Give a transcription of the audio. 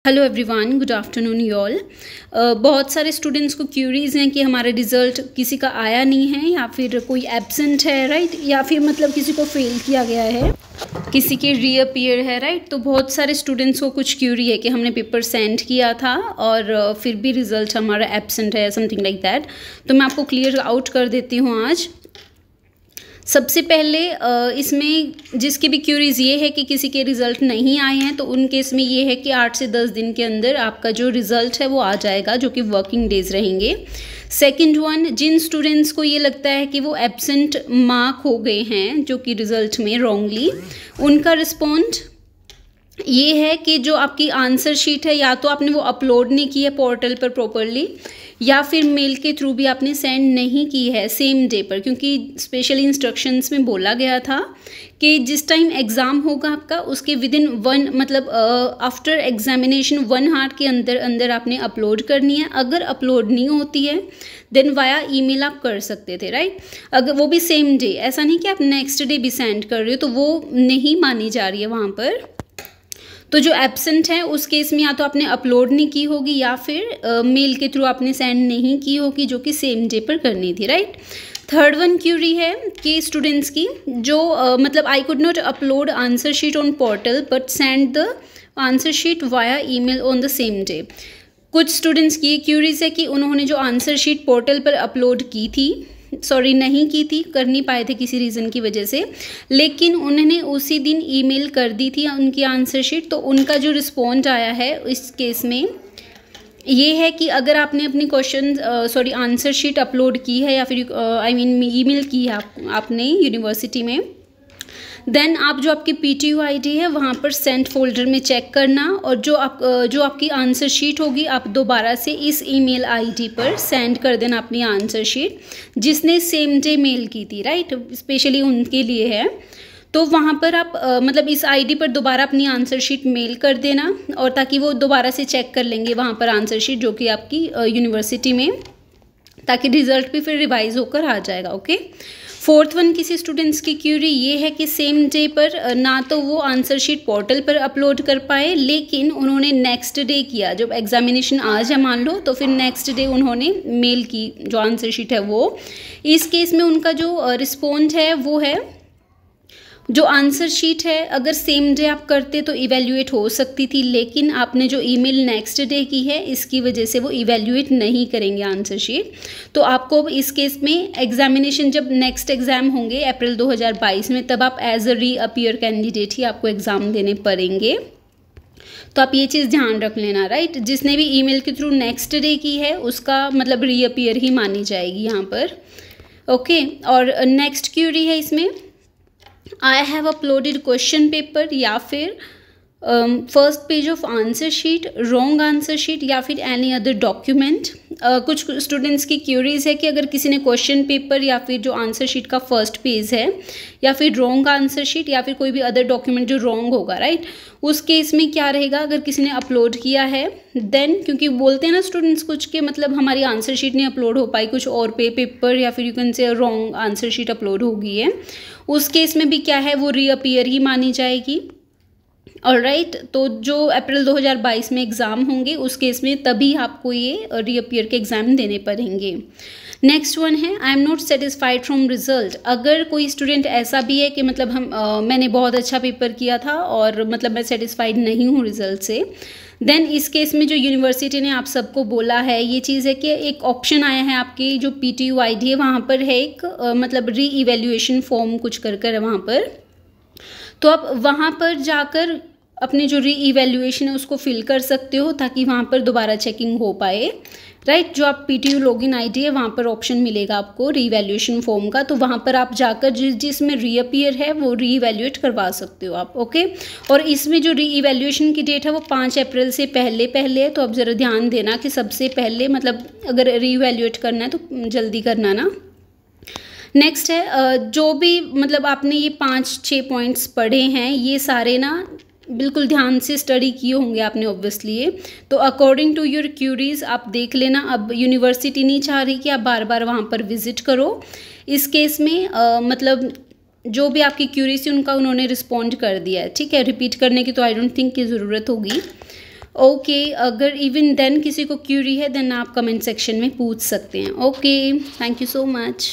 Hello everyone, good afternoon you all. बहुत सारे students को क्यूरीज हैं कि हमारा रिज़ल्ट किसी का आया नहीं है या फिर कोई एब्सेंट है, राइट, या फिर मतलब किसी को फेल किया गया है, किसी के रीअपीयर है, राइट। तो बहुत सारे स्टूडेंट्स को कुछ क्यूरी है कि हमने पेपर सेंड किया था और फिर भी रिज़ल्ट हमारा एब्सेंट है, समथिंग लाइक दैट। तो मैं आपको क्लियर आउट कर देती हूँ आज। सबसे पहले इसमें जिसकी भी क्यूरीज ये है कि किसी के रिज़ल्ट नहीं आए हैं, तो उन केस में ये है कि 8 से 10 दिन के अंदर आपका जो रिज़ल्ट है वो आ जाएगा, जो कि वर्किंग डेज रहेंगे। सेकंड वन, जिन स्टूडेंट्स को ये लगता है कि वो एब्सेंट मार्क हो गए हैं जो कि रिज़ल्ट में रॉन्गली, उनका रिस्पॉन्ड ये है कि जो आपकी आंसर शीट है या तो आपने वो अपलोड नहीं की है पोर्टल पर प्रॉपरली, या फिर मेल के थ्रू भी आपने सेंड नहीं की है सेम डे पर, क्योंकि स्पेशली इंस्ट्रक्शंस में बोला गया था कि जिस टाइम एग्ज़ाम होगा आपका उसके विदिन आफ्टर एग्जामिनेशन 1 आवर के अंदर अंदर आपने अपलोड करनी है। अगर अपलोड नहीं होती है देन वाया ईमेल आप कर सकते थे, राइट। अगर वो भी सेम डे, ऐसा नहीं कि आप नेक्स्ट डे भी सेंड कर रहे हो, तो वो नहीं मानी जा रही है वहाँ पर। तो जो एब्सेंट है उस केस में या तो आपने अपलोड नहीं की होगी या फिर मेल के थ्रू आपने सेंड नहीं की होगी, जो कि सेम डे पर करनी थी, राइट। थर्ड वन क्यूरी है कि स्टूडेंट्स की जो मतलब I could not upload answer sheet on portal but send the answer sheet via email on the same day. कुछ स्टूडेंट्स की क्यूरीज है कि उन्होंने जो आंसर शीट पोर्टल पर अपलोड की थी, नहीं की थी, कर नहीं पाए थे किसी रीज़न की वजह से, लेकिन उन्होंने उसी दिन ईमेल कर दी थी उनकी आंसर शीट। तो उनका जो रिस्पॉन्ड आया है इस केस में ये है कि अगर आपने अपनी आंसर शीट अपलोड की है या फिर ईमेल की है आपने यूनिवर्सिटी में, देन आप जो आपकी PTU ID है वहाँ पर सेंट फोल्डर में चेक करना, और जो आपकी आंसर शीट होगी आप दोबारा से इस ईमेल ID पर सेंड कर देना अपनी आंसर शीट जिसने सेम डे मेल की थी, राइट, स्पेशली उनके लिए है। तो वहाँ पर आप मतलब इस ID पर दोबारा अपनी आंसर शीट मेल कर देना, और ताकि वो दोबारा से चेक कर लेंगे वहाँ पर आंसर शीट जो कि आपकी यूनिवर्सिटी में, ताकि रिजल्ट भी फिर रिवाइज होकर आ जाएगा, ओके। फोर्थ वन, किसी स्टूडेंट्स की क्यूरी ये है कि सेम डे पर ना तो वो आंसर शीट पोर्टल पर अपलोड कर पाए, लेकिन उन्होंने नेक्स्ट डे किया, जब एग्जामिनेशन आज है मान लो, तो फिर नेक्स्ट डे उन्होंने मेल की जो आंसर शीट है वो। इस केस में उनका जो रिस्पॉन्ड है वो है, जो आंसर शीट है अगर सेम डे आप करते तो इवेल्युएट हो सकती थी, लेकिन आपने जो ईमेल नेक्स्ट डे की है इसकी वजह से वो इवेल्युएट नहीं करेंगे आंसर शीट। तो आपको इस केस में एग्जामिनेशन, जब नेक्स्ट एग्ज़ाम होंगे अप्रैल 2022 में, तब आप एज अ रीअपीयर कैंडिडेट ही आपको एग्ज़ाम देने पड़ेंगे। तो आप ये चीज़ ध्यान रख लेना, राइट। जिसने भी ईमेल के थ्रू नेक्स्ट डे की है उसका मतलब रीअपीयर ही मानी जाएगी यहाँ पर, ओके। और नेक्स्ट क्यूरी है इसमें, I have uploaded question paper या फिर first page of answer sheet, wrong answer sheet या फिर एनी अदर डॉक्यूमेंट। कुछ स्टूडेंट्स की क्यूरीज है कि अगर किसी ने क्वेश्चन पेपर या फिर जो आंसर शीट का फर्स्ट पेज है या फिर रॉन्ग आंसर शीट या फिर कोई भी अदर डॉक्यूमेंट जो रॉन्ग होगा, राइट, उस केस में क्या रहेगा अगर किसी ने अपलोड किया है देन, क्योंकि बोलते हैं ना स्टूडेंट्स कुछ के मतलब हमारी आंसर शीट नहीं अपलोड हो पाई, कुछ और पेपर या फिर you can say wrong answer sheet upload हो गई है, उस केस में भी क्या है वो रीअपीयर ही मानी जाएगी, ऑलराइट। तो जो अप्रैल 2022 में एग्ज़ाम होंगे उस केस में तभी आपको ये रीअपीयर के एग्ज़ाम देने पड़ेंगे। नेक्स्ट वन है, I am not satisfied from result. अगर कोई स्टूडेंट ऐसा भी है कि मतलब मैंने बहुत अच्छा पेपर किया था और मतलब मैं सेटिस्फाइड नहीं हूँ रिजल्ट से, देन इस केस में जो यूनिवर्सिटी ने आप सबको बोला है ये चीज़ है कि एक ऑप्शन आया है आपकी जो PTU ID है वहाँ पर है एक मतलब री इवेल्युएशन फॉर्म कुछ कर वहाँ पर, तो आप वहाँ पर जाकर अपने जो री इवेल्युएशन है उसको फिल कर सकते हो ताकि वहाँ पर दोबारा चेकिंग हो पाए, राइट। जो आप PTU लॉगिन ID है वहाँ पर ऑप्शन मिलेगा आपको री इवेल्युएशन फॉर्म का, तो वहाँ पर आप जाकर जिसमें रीअपीयर है वो री इवेल्युएट करवा सकते हो आप, ओके। और इसमें जो री इवेल्युएशन की डेट है वो 5 अप्रैल से पहले है, तो आप ज़रा ध्यान देना कि सबसे पहले मतलब अगर री इवेल्युएट करना है तो जल्दी करना ना। नेक्स्ट है, जो भी मतलब आपने ये 5-6 पॉइंट्स पढ़े हैं ये सारे ना बिल्कुल ध्यान से स्टडी किए होंगे आपने ऑब्वियसली ये, तो अकॉर्डिंग टू योर क्यूरीज आप देख लेना। अब यूनिवर्सिटी नहीं चाह रही कि आप बार बार वहाँ पर विजिट करो। इस केस में मतलब जो भी आपकी क्यूरीज थी उनका उन्होंने रिस्पॉन्ड कर दिया है, ठीक है। रिपीट करने की तो आई डोंट थिंक की ज़रूरत होगी। ओके, अगर इवन देन किसी को क्यूरी है देन आप कमेंट सेक्शन में पूछ सकते हैं। Okay, thank you so much.